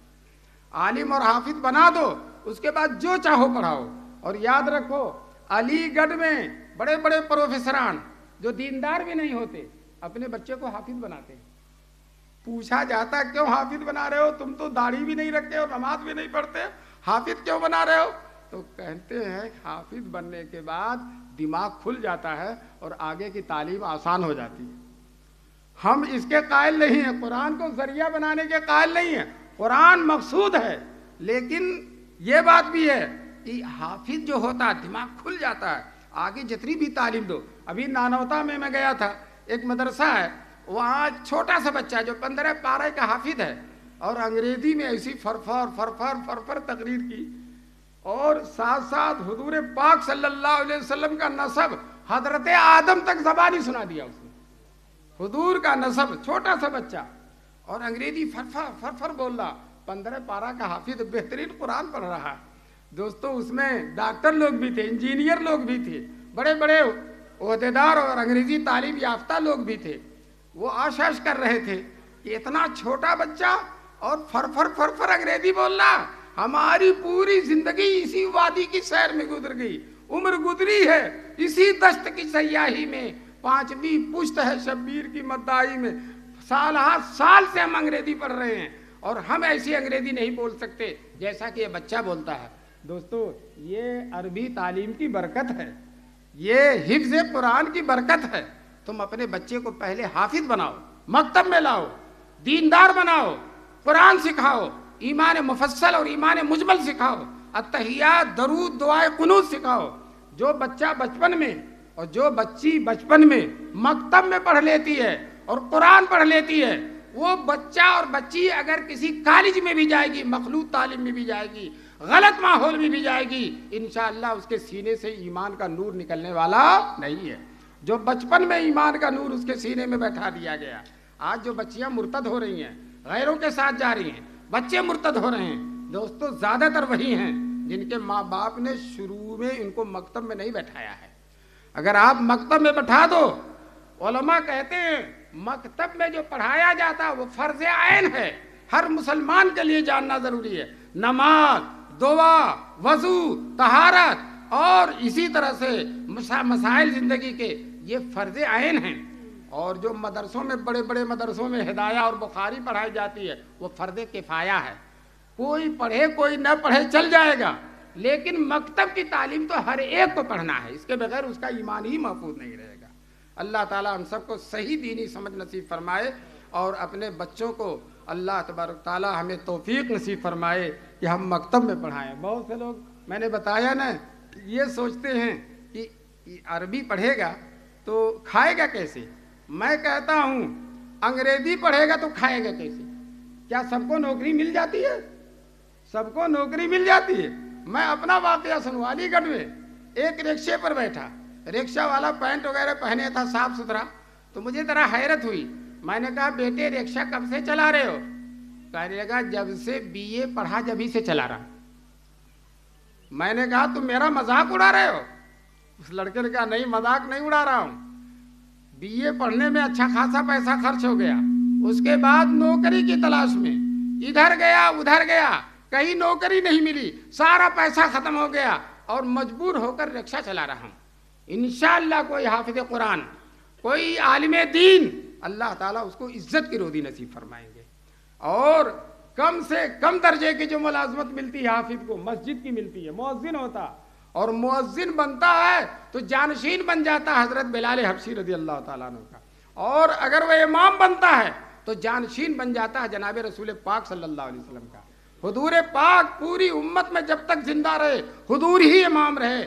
عالم اور حافظ بنا دو، اس کے بعد جو چاہو پڑھاؤ۔ اور یاد رکھو، علی گڑھ میں بڑے بڑے پروفیسران جو دیندار بھی نہیں ہوتے اپنے بچے کو حافظ بناتے ہیں۔ پوچھا جاتا کیوں حافظ بنا رہے ہو، تم تو داڑھی بھی نہیں رکھتے اور نماز بھی نہیں پڑھتے، حافظ کیوں بنا رہے ہو؟ تو کہتے ہیں حافظ بننے کے بعد دماغ کھل جاتا ہے اور آگے کی تعلیم آسان ہو جاتی ہے۔ ہم اس کے قائل نہیں ہیں، قرآن کو ذریعہ بنانے کے قائل نہیں ہیں، قرآن مقصود ہے، لیکن یہ بات بھی ہے کہ حافظ جو ہوتا ہے دماغ کھل جاتا ہے، آگے جتنی بھی تعلیم دو۔ ابھی نانوتا میں گیا تھا، ایک مدرسہ ہے، وہاں چھوٹا سا بچہ جو 15 پارے کا حافظ ہے، اور انگریزی میں ایسی فرفر تقریر کی، اور ساتھ ساتھ حضور پاک صلی اللہ علیہ وسلم کا نسب حضرت آدم تک زبانی سنا دیا اس نے، حضور کا نسب، چھوٹا سا بچہ، اور انگریزی فرفر بول رہا، 15 پارہ کا حافظ، بہترین قرآن پڑھ رہا۔ دوستو اس میں ڈاکٹر لوگ بھی تھے، انجینئر لوگ بھی تھے، بڑے بڑے عہدیدار اور انگریزی تعلیم یافتہ لوگ بھی تھے۔ وہ آشش کر رہے تھے کہ اتنا چھوٹا بچہ اور فرفر انگریزی بول رہا، ہماری پوری زندگی اسی وادی کی سیر میں گزر گئی، عمر گزری ہے اسی دشت کی سیاحی میں، 5ویں پشت ہے شبیر کی مدعائی میں، سال سے ہم انگریزی پڑھ رہے ہیں، اور ہم ایسی انگریزی نہیں بول سکتے جیسا کہ یہ بچہ بولتا ہے۔ دوستو یہ عربی تعلیم کی برکت ہے، یہ حفظ قرآن کی برکت ہے۔ تم اپنے بچے کو پہلے حافظ بناؤ، مکتب میں لاؤ، دیندار بناؤ، قرآن سکھاؤ، ایمان مفصل اور ایمان مجمل سکھاؤ، التحیات، درود، دعائے قنوت سکھاؤ۔ جو بچہ بچپن میں اور جو بچی بچپن میں مکتب میں پڑھ لیتی ہے اور قرآن پڑھ لیتی ہے، وہ بچہ اور بچی اگر کسی کالج میں بھی جائے گی، مخلوط تعلیم میں بھی جائے گی، غلط ماحول میں بھی جائے گی، انشاءاللہ اس کے سینے سے ایمان کا نور نکلنے والا نہیں ہے۔ جو بچپن میں ایمان کا نور اس کے سینے میں بیٹھا دیا گیا۔ آج جو بچیاں مرتد ہو رہی ہیں، غیروں کے ساتھ جا رہی ہیں، بچے مرتد ہو رہے ہیں، دوستو زیادہ تر وہی ہیں جن کے ماں باپ نے شروع میں ان کو مکتب میں نہیں بیٹھایا ہے۔ اگر آپ مکتب میں بٹھا دو، علماء کہتے ہیں مکتب میں جو پڑھایا جاتا وہ فرض عین ہے، ہر مسلمان کے لیے جاننا ضروری ہے۔ نماز، دعا، وضو، طہارت اور اسی طرح سے مسائل زندگی کے، یہ فرض عین ہیں۔ اور جو مدرسوں میں، بڑے بڑے مدرسوں میں ہدایہ اور بخاری پڑھائی جاتی ہے، وہ فرض کفایہ ہے، کوئی پڑھے کوئی نہ پڑھے چل جائے گا، لیکن مکتب کی تعلیم تو ہر ایک کو پڑھنا ہے، اس کے بغیر اس کا ایمان ہی محفوظ نہیں رہے گا۔ اللہ تعالی ہم سب کو صحیح دینی سمجھ نصیب فرمائے، اور اپنے بچوں کو اللہ تبارک تعالی ہمیں توفیق نصیب فرمائے کہ ہم مکتب میں پڑھائیں۔ بہت سے لوگ، میں نے بتایا نا، یہ سوچتے ہیں کہ عربی پڑھے گا تو کھائے گا کیسے؟ میں کہتا ہوں انگریزی پڑھے گا تو کھائے گا کیسے؟ کیا سب کو نوکری مل جاتی ہے؟ سب کو نوکری مل جاتی ہے؟ میں اپنا واقعہ سنوں، علی گڑھ میں ایک رکشے پر بیٹھا، رکشہ والا پینٹ وغیرہ پہنے تھا، صاف ستھرا، تو مجھے ذرا حیرت ہوئی۔ میں نے کہا بیٹے رکشہ کب سے چلا رہے ہو؟ کہنے لگا جب سے BA پڑھا جبھی سے چلا رہا۔ میں نے کہا تم میرا مذاق اڑا رہے ہو؟ اس لڑکے نے کہا نہیں، مذاق نہیں اڑا رہا ہوں، BA پڑھنے میں اچھا خاصا پیسہ خرچ ہو گیا، اس کے بعد نوکری کی تلاش میں ادھر گیا ادھر گیا, کہیں نوکری نہیں ملی, سارا پیسہ ختم ہو گیا اور مجبور ہو کر رکشہ چلا رہا ہوں. انشاءاللہ کوئی حافظ قرآن, کوئی عالم دین, اللہ تعالیٰ اس کو عزت کی روزی نصیب فرمائیں گے. اور کم سے کم درجے کی جو ملازمت ملتی ہے حافظ کو مسجد کی ملتی ہے. مؤذن ہوتا اور مؤذن بنتا ہے تو جانشین بن جاتا ہے حضرت بلال حبشی رضی اللہ تعالیٰ عنہ کا, اور اگر وہ امام بنتا ہے تو جانشین بن جاتا ہے جناب رسول پاک صلی اللہ علیہ وسلم کا. حضور پاک پوری امت میں جب تک زندہ رہے حضور ہی امام رہے.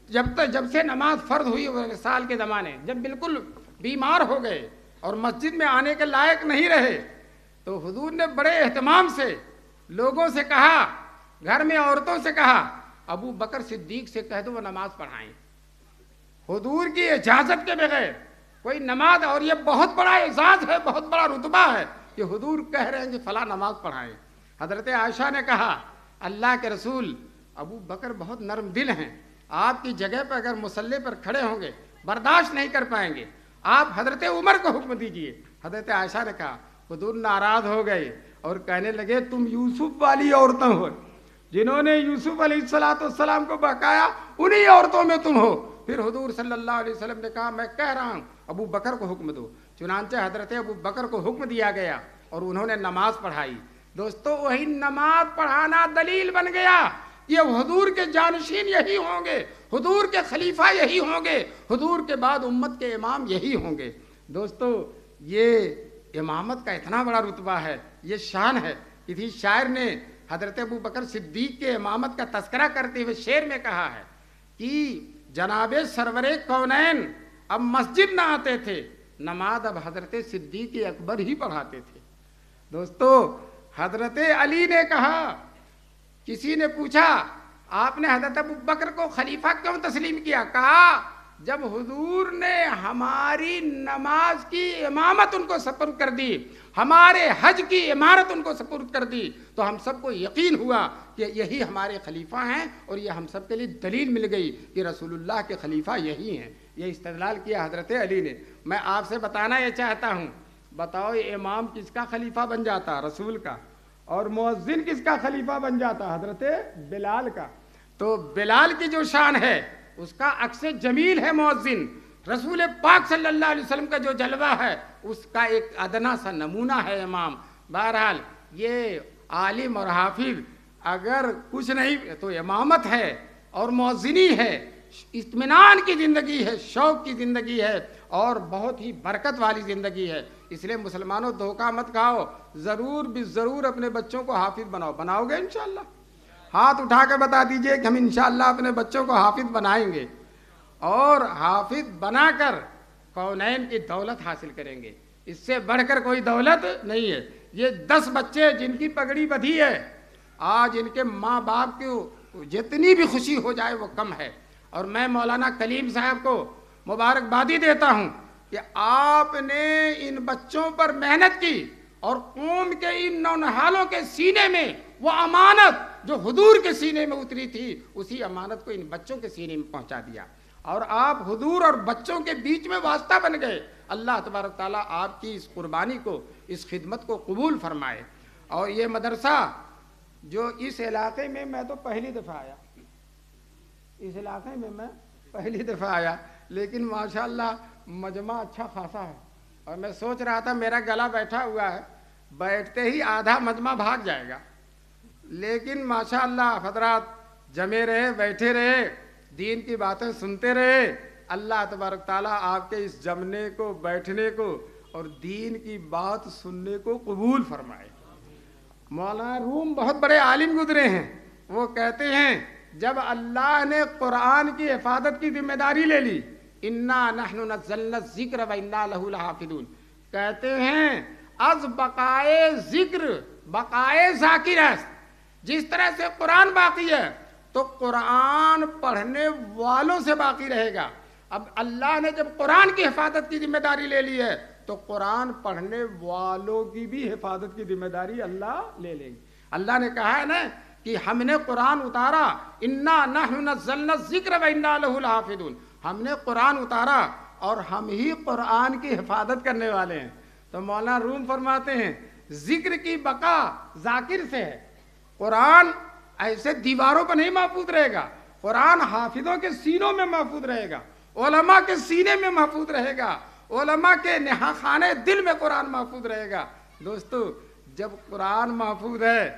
جب سے نماز فرض ہوئی سال کے زمانے, جب بالکل بیمار ہو گئے اور مسجد میں آنے کے لائق نہیں رہے, تو حضور نے بڑے اہتمام سے لوگوں سے کہا, گھر میں عورتوں سے کہا, ابو بکر صدیق سے کہہ دو وہ نماز پڑھائیں. حضور کی اجازت کے بغیر کوئی نماز, اور یہ بہت بڑا اعزاز ہے, بہت بڑا رتبہ ہے کہ حضور کہہ رہے ہیں کہ فلاں نماز پڑھائیں. حضرت عائشہ نے کہا, اللہ کے رسول ابو بکر بہت نرم دل ہیں, آپ کی جگہ پر اگر مصلی پر کھڑے ہوں گے برداشت نہیں کر پائیں گے, آپ حضرت عمر کو حکم دیجئے. حضرت عائشہ نے کہا, حضور ناراض ہو گئے اور کہنے لگے تم یوسف والی عورتیں ہو, جنہوں نے یوسف علیہ السلام کو بہکایا انہی عورتوں میں تم ہو. پھر حضور صلی اللہ علیہ وسلم نے کہا, میں کہہ رہا ہوں ابو بکر کو حکم دو. چنانچہ حضرت ابو بکر کو حکم دیا گیا اور انہوں نے نماز پڑھائی. دوستو وہی نماز پڑھانا دلیل بن گیا, یہ حضور کے جانشین یہی ہوں گے, حضور کے خلیفہ یہی ہوں گے, حضور کے بعد امت کے امام یہی ہوں گے. دوستو یہ امامت کا اتنا بڑا رتبہ ہے, یہ شان ہے. کسی شاعر نے حضرت ابو بکر صدیق کے امامت کا تذکرہ کرتے ہوئے شعر میں کہا ہے کہ جناب سرور کونین اب مسجد نہ آتے تھے, نماز اب حضرت صدیق اکبر ہی پڑھاتے تھے. دوستو حضرت علی نے کہا, کسی نے پوچھا آپ نے حضرت ابو بکر کو خلیفہ کیوں تسلیم کیا؟ کہا جب حضور نے ہماری نماز کی امامت ان کو سپرد کر دی, ہمارے حج کی امارت ان کو سپرد کر دی, تو ہم سب کو یقین ہوا کہ یہی ہمارے خلیفہ ہیں, اور یہ ہم سب کے لیے دلیل مل گئی کہ رسول اللہ کے خلیفہ یہی ہیں. یہ استدلال کیا حضرت علی نے. میں آپ سے بتانا یہ چاہتا ہوں, بتاؤ امام کس کا خلیفہ بن جاتا؟ رسول کا. اور مؤذن کس کا خلیفہ بن جاتا؟ حضرت بلال کا. تو بلال کی جو شان ہے اس کا عکس جمیل ہے مؤذن. رسول پاک صلی اللہ علیہ وسلم کا جو جلوہ ہے اس کا ایک ادنا سا نمونہ ہے امام. بہرحال یہ عالم اور حافظ اگر کچھ نہیں تو امامت ہے اور مؤذنی ہے, اطمینان کی زندگی ہے, شوق کی زندگی ہے, اور بہت ہی برکت والی زندگی ہے. اس لیے مسلمانوں دھوکہ مت کھاؤ, ضرور ضرور اپنے بچوں کو حافظ بناؤ. بناؤ گے انشاءاللہ؟ ہاتھ اٹھا کے بتا دیجئے کہ ہم انشاءاللہ اپنے بچوں کو حافظ بنائیں گے, اور حافظ بنا کر کونین کی دولت حاصل کریں گے. اس سے بڑھ کر کوئی دولت نہیں ہے. یہ 10 بچے جن کی پگڑی بدھی ہے, آج ان کے ماں باپ کو جتنی بھی خوشی ہو جائے وہ کم ہے. اور میں مولانا کلیم صاحب کو مبارکبادی دیتا ہوں کہ آپ نے ان بچوں پر محنت کی, اور قوم کے ان نونہالوں کے سینے میں وہ امانت جو حضور کے سینے میں اتری تھی, اسی امانت کو ان بچوں کے سینے میں پہنچا دیا, اور آپ حضور اور بچوں کے بیچ میں واسطہ بن گئے. اللہ تبارک تعالیٰ آپ کی اس قربانی کو, اس خدمت کو قبول فرمائے. اور یہ مدرسہ جو اس علاقے میں تو پہلی دفعہ آیا, اس علاقے میں پہلی دفعہ آیا, لیکن ماشاءاللہ مجمع اچھا خاصا ہے. اور میں سوچ رہا تھا میرا گلا بیٹھا ہوا ہے, بیٹھتے ہی آدھا مجمع بھاگ جائے گا, لیکن ماشاءاللہ حضرات جمے رہے, بیٹھے رہے, دین کی باتیں سنتے رہے. اللہ تبارک تعالیٰ آپ کے اس جمنے کو, بیٹھنے کو اور دین کی بات سننے کو قبول فرمائے. مولانا روم بہت بڑے عالم گزرے ہیں, وہ کہتے ہیں جب اللہ نے قرآن کی حفاظت کی ذمہ داری لے لی, انا نحن نزلنا الذکر و انا لہ لحافظون, کہتے ہیں از بقائے ذکر بقائے ذاکر است. جس طرح سے قرآن باقی ہے تو قرآن پڑھنے والوں سے باقی رہے گا. اب اللہ نے جب قرآن کی حفاظت کی ذمہ داری لے لی ہے تو قرآن پڑھنے والوں کی بھی حفاظت کی ذمہ داری اللہ لے لیں گے. اللہ نے کہا ہے نا کہ ہم نے قرآن اتارا, انا نحن نزلنا الذکر و انا لہ لحافظون, ہم نے قرآن اتارا اور ہم ہی قرآن کی حفاظت کرنے والے ہیں. تو مولانا روم فرماتے ہیں ذکر کی بقا ذاکر سے ہے۔ قرآن ایسے دیواروں پر نہیں محفوظ رہے گا، قرآن حافظوں کے سینوں میں محفوظ رہے گا، علماء کے سینے میں محفوظ رہے گا، علماء کے نہا خانے دل میں قرآن محفوظ رہے گا۔ دوستو جب قرآن محفوظ ہے،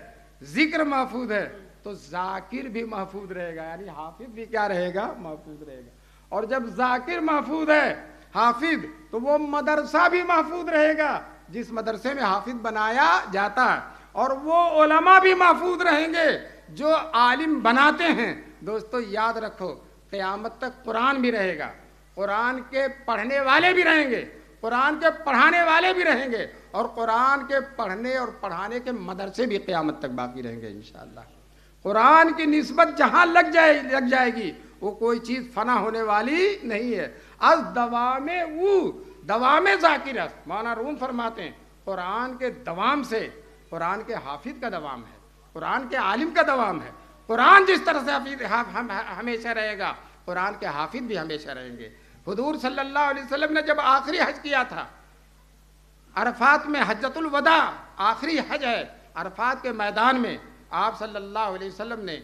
ذکر محفوظ ہے، تو ذاکر بھی محفوظ رہے گا، یعنی حافظ بھی کیا رہے گا؟ محفوظ رہے گا۔ اور جب ذاکر محفوظ ہے، حافظ، تو وہ مدرسہ بھی محفوظ رہے گا جس مدرسے میں حافظ بنایا جاتا ہے، اور وہ علماء بھی محفوظ رہیں گے جو عالم بناتے ہیں۔ دوستو یاد رکھو، قیامت تک قرآن بھی رہے گا، قرآن کے پڑھنے والے بھی رہیں گے، قرآن کے پڑھانے والے بھی رہیں گے، اور قرآن کے پڑھنے اور پڑھانے کے مدرسے بھی قیامت تک باقی رہیں گے انشاءاللہ۔ قرآن کی نسبت جہاں لگ جائے گی، وہ کوئی چیز فنا ہونے والی نہیں ہے۔ از دوام ذاکر است، مولانا روم فرماتے ہیں قرآن کے دوام سے قرآن کے حافظ کا دوام ہے، قرآن کے عالم کا دوام ہے۔ قرآن جس طرح سے ہمیشہ رہے گا، قرآن کے حافظ بھی ہمیشہ رہیں گے۔ حضور صلی اللہ علیہ وسلم نے جب آخری حج کیا تھا عرفات میں، حجۃ الوداع آخری حج ہے، عرفات کے میدان میں آپ صلی اللہ علیہ وسلم نے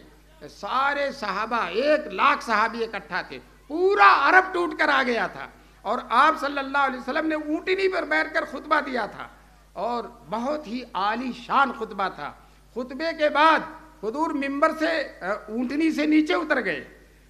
سارے صحابہ، 1,00,000 صحابی اکٹھا تھے، پورا عرب ٹوٹ کر آ گیا تھا، اور آپ صلی اللہ علیہ وسلم نے اونٹنی پر بیٹھ کر خطبہ دیا تھا، اور بہت ہی عالی شان خطبہ تھا۔ خطبے کے بعد حضور منبر سے اونٹنی سے نیچے اتر گئے،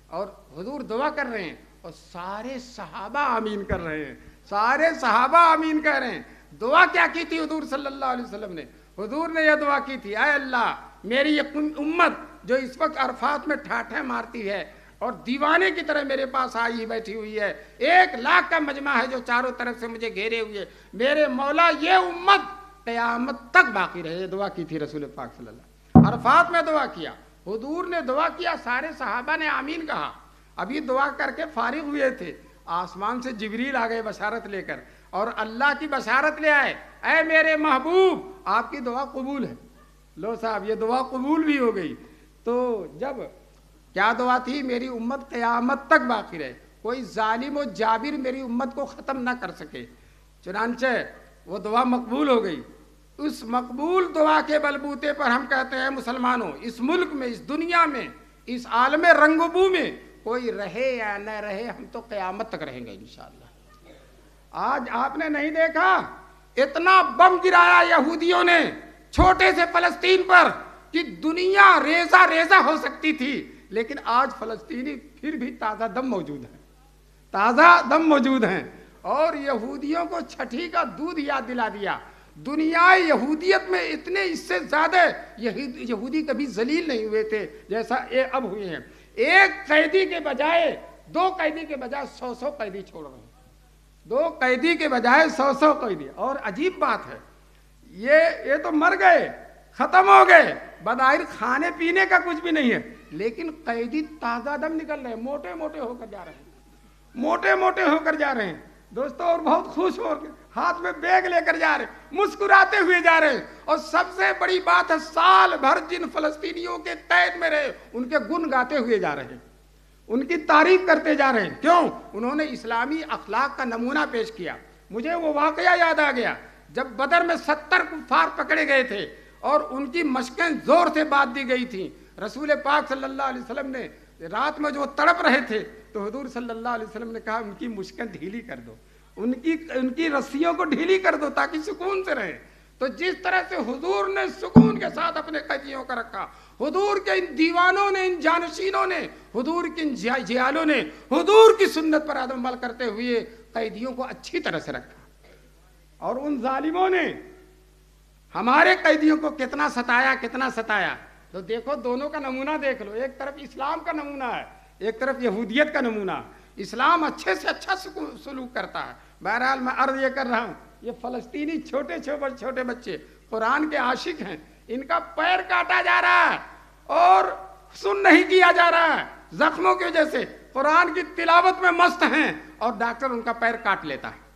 اور حضور دعا کر رہے ہیں، اور سارے صحابہ آمین کر رہے ہیں، سارے صحابہ آمین کر رہے ہیں۔ دعا کیا کی تھی حضور صلی اللہ علیہ وسلم نے؟ حضور نے یہ دعا کی تھی، اے اللہ میری یہ امت جو اس وقت عرفات میں ٹھاٹھیں مارتی ہے اور دیوانے کی طرح میرے پاس آئی بیٹھی ہوئی ہے، 1,00,000 کا مجمع ہے جو چاروں طرف سے مجھے گھیرے ہوئے، میرے مولا یہ امت قیامت تک باقی رہے۔ یہ دعا کی تھی رسول پاک صلی اللہ علیہ وسلم، عرفات میں دعا کیا، حضور نے دعا کیا، سارے صحابہ نے آمین کہا۔ ابھی دعا کر کے فارغ ہوئے تھے، آسمان سے جبریل آ گئے بشارت لے کر، اور اللہ کی بشارت لے آئے، اے میرے محبوب آپ کی دعا قبول ہے۔ لو صاحب یہ دعا قبول بھی ہو گئی۔ تو جب کیا دعا تھی؟ میری امت قیامت تک باقی رہے، کوئی ظالم و جابر میری امت کو ختم نہ کر سکے۔ چنانچہ وہ دعا مقبول ہو گئی۔ اس مقبول دعا کے بلبوتے پر ہم کہتے ہیں مسلمانوں، اس ملک میں، اس دنیا میں، اس عالم رنگ و بو میں کوئی رہے یا نہ رہے، ہم تو قیامت تک رہیں گے انشاءاللہ۔ آج آپ نے نہیں دیکھا اتنا بم گرایا یہودیوں نے چھوٹے سے فلسطین پر کہ دنیا ریزہ ریزہ ہو سکتی تھی، لیکن آج فلسطینی پھر بھی تازہ دم موجود ہیں، تازہ دم موجود ہیں، اور یہودیوں کو چھٹی کا دودھ یاد دلا دیا۔ دنیا یہودیت میں اتنے اس سے زیادہ یہودی کبھی ذلیل نہیں ہوئے تھے جیسا اب ہوئے ہیں۔ ایک قیدی کے بجائے 2 قیدی کے بجائے 100 قیدی چھوڑ رہے ہیں، 2 قیدی کے بجائے 100 قیدی۔ اور عجیب بات ہے، یہ تو مر گئے، ختم ہو گئے، بظاہر کھانے پینے کا کچھ بھی نہیں ہے، لیکن قیدی تازہ دم نکل رہے ہیں، موٹے موٹے ہو کر جا رہے ہیں، موٹے موٹے ہو کر جا رہے ہیں دوستو، اور بہت خوش ہو کے ہاتھ میں بیگ لے کر جا رہے ہیں، مسکراتے ہوئے جا رہے ہیں۔ اور سب سے بڑی بات ہے، سال بھر جن فلسطینیوں کے قید میں رہے ان کے گن گاتے ہوئے جا رہے ہیں، ان کی تعریف کرتے جا رہے ہیں۔ کیوں؟ انہوں نے اسلامی اخلاق کا نمونہ پیش کیا۔ مجھے وہ واقعہ یاد آ گیا جب بدر میں 70 کفار پکڑے گئے تھے اور ان کی مشقیں زور سے باندھ دی گئی تھیں، رسول پاک صلی اللہ علیہ وسلم نے رات میں جو تڑپ رہے تھے تو حضور صلی اللہ علیہ وسلم نے کہا ان کی مشقیں ڈھیلی کر دو، ان کی رسیوں کو ڈھیلی کر دو تاکہ سکون سے رہے۔ تو جس طرح سے حضور نے سکون کے ساتھ اپنے قیدیوں کا رکھا، حضور کے ان دیوانوں نے، ان جانشینوں نے، حضور کے ان جیالوں نے حضور کی سنت پر عمل کرتے ہوئے قیدیوں کو اچھی طرح سے رکھا، اور ان ظالموں نے ہمارے قیدیوں کو کتنا ستایا۔ تو دیکھو دونوں کا نمونہ دیکھ لو، ایک طرف اسلام کا نمونہ ہے، ایک طرف یہودیت کا نمونہ۔ اسلام اچھے سے اچھا سلوک کرتا ہے۔ بہرحال میں عرض یہ کر رہا ہوں، یہ فلسطینی چھوٹے بچے قرآن کے عاشق ہیں، ان کا پیر کاٹا جا رہا ہے اور سن نہیں کیا جا رہا ہے زخموں کی وجہ سے، قرآن کی تلاوت میں مست ہیں اور ڈاکٹر ان کا پیر کاٹ لیتا ہے۔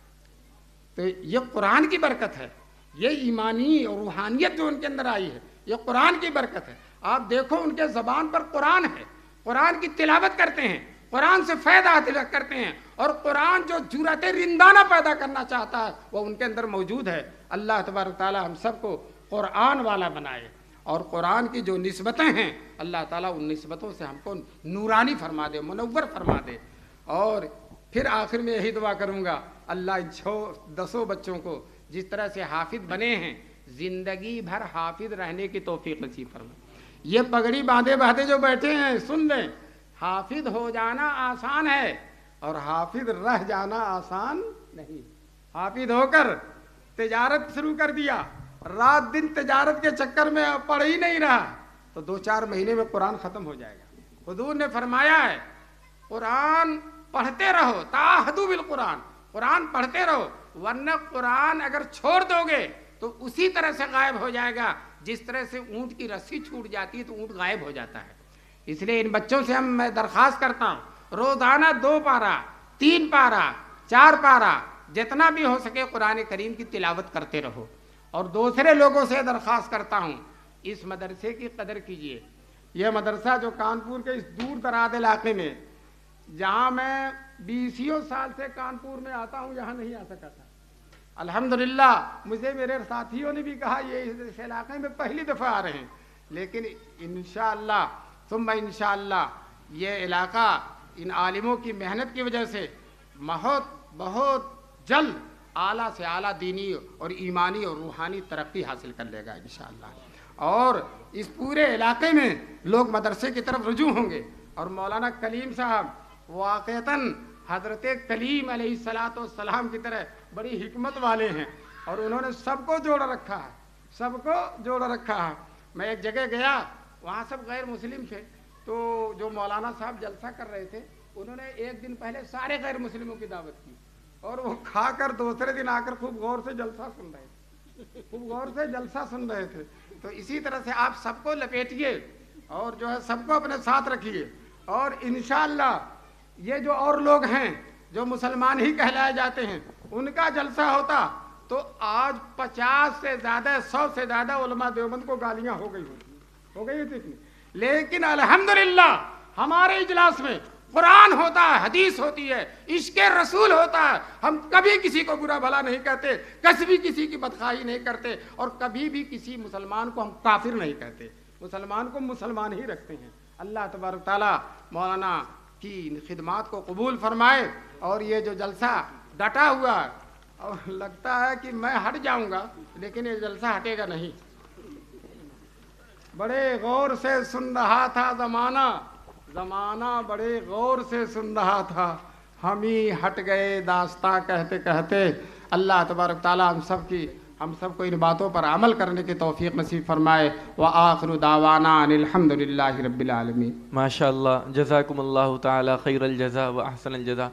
تو یہ قرآن کی برکت ہے، یہ ایمانی اور روحانیت جو ان کے اندر آئی ہے یہ قرآن کی برکت ہے۔ آپ دیکھو ان کے زبان پر قرآن ہے، قرآن کی تلاوت کرتے ہیں، قرآن سے فائدہ حاصل کرتے ہیں، اور قرآن جو جرأت رندانہ پیدا کرنا چاہتا ہے وہ ان کے اندر موجود ہے۔ اللہ تبارک تعالیٰ ہم سب کو قرآن والا بنائے، اور قرآن کی جو نسبتیں ہیں اللہ تعالیٰ ان نسبتوں سے ہم کو نورانی فرما دے، منور فرما دے۔ اور پھر آخر میں یہی دعا کروں گا، اللہ ان 10 بچوں کو جس طرح سے حافظ بنے ہیں زندگی بھر حافظ رہنے کی توفیق نصیب فرمائے۔ یہ پگڑی باندھے جو بیٹھے ہیں سن لیں، حافظ ہو جانا آسان ہے اور حافظ رہ جانا آسان نہیں۔ حافظ ہو کر تجارت شروع کر دیا، رات دن تجارت کے چکر میں پڑھ ہی نہیں رہا تو 2-4 مہینے میں قرآن ختم ہو جائے گا۔ حضور نے فرمایا ہے قرآن پڑھتے رہو، تعاہدوا بالقرآن، قرآن پڑھتے رہو، ورنہ قرآن اگر چھوڑ دو گے تو اسی طرح سے غائب ہو جائے گا جس طرح سے اونٹ کی رسی چھوٹ جاتی ہے تو اونٹ غائب ہو جاتا ہے۔ اس لیے ان بچوں سے میں درخواست کرتا ہوں روزانہ 2 پارہ 3 پارہ 4 پارہ جتنا بھی ہو سکے قرآن کریم کی تلاوت کرتے رہو۔ اور دوسرے لوگوں سے درخواست کرتا ہوں اس مدرسے کی قدر کیجیے۔ یہ مدرسہ جو کانپور کے اس دور دراز علاقے میں، جہاں میں 20 سال سے کانپور میں آتا ہوں، یہاں نہیں آ سکا تھا، الحمدللہ مجھے میرے ساتھیوں نے بھی کہا یہ اس علاقے میں پہلی دفعہ آ رہے ہیں، لیکن انشاءاللہ ثم انشاءاللہ یہ علاقہ ان عالموں کی محنت کی وجہ سے بہت جلد اعلیٰ سے اعلیٰ دینی اور ایمانی اور روحانی ترقی حاصل کر لے گا انشاءاللہ، اور اس پورے علاقے میں لوگ مدرسے کی طرف رجوع ہوں گے۔ اور مولانا کلیم صاحب واقعتاً حضرت کلیم علیہ السلام کی طرح بڑی حکمت والے ہیں، اور انہوں نے سب کو جوڑ رکھا ہے۔ میں ایک جگہ گیا، وہاں سب غیر مسلم تھے، تو جو مولانا صاحب جلسہ کر رہے تھے انہوں نے ایک دن پہلے سارے غیر مسلموں کی دعوت کی، اور وہ کھا کر دوسرے دن آ کر خوب غور سے جلسہ سن رہے تھے۔ تو اسی طرح سے آپ سب کو لپیٹیے اور جو ہے سب کو اپنے ساتھ رکھیے، اور انشاءاللہ یہ جو اور لوگ ہیں جو مسلمان ہی کہلائے جاتے ہیں ان کا جلسہ ہوتا تو آج 50 سے زیادہ 100 سے زیادہ علماء دیوبند کو گالیاں ہو گئی ہوتی، لیکن الحمدللہ ہمارے اجلاس میں قرآن ہوتا ہے، حدیث ہوتی ہے، عشق رسول ہوتا ہے۔ ہم کبھی کسی کو برا بھلا نہیں کہتے، کبھی کسی کی بدخواہی نہیں کرتے، اور کبھی بھی کسی مسلمان کو ہم کافر نہیں کہتے، مسلمان کو مسلمان ہی رکھتے ہیں۔ اللہ تبارک تعالیٰ مولانا کی خدمات کو قبول فرمائے، اور یہ جو جلسہ ڈٹا ہوا ہے، اور لگتا ہے کہ میں ہٹ جاؤں گا لیکن یہ جلسہ ہٹے گا نہیں۔ بڑے غور سے سن رہا تھا زمانہ بڑے غور سے سن رہا تھا، ہم ہی ہٹ گئے داستاں کہتے کہتے۔ اللہ تبارک تعالیٰ ہم سب کو ان باتوں پر عمل کرنے کی توفیق نصیب فرمائے۔ وآخر دعوانا ان الحمدللہ رب العالمین۔ ماشاء اللہ، جزاکم اللہ تعالی خیر الجزا و احسن الجزا۔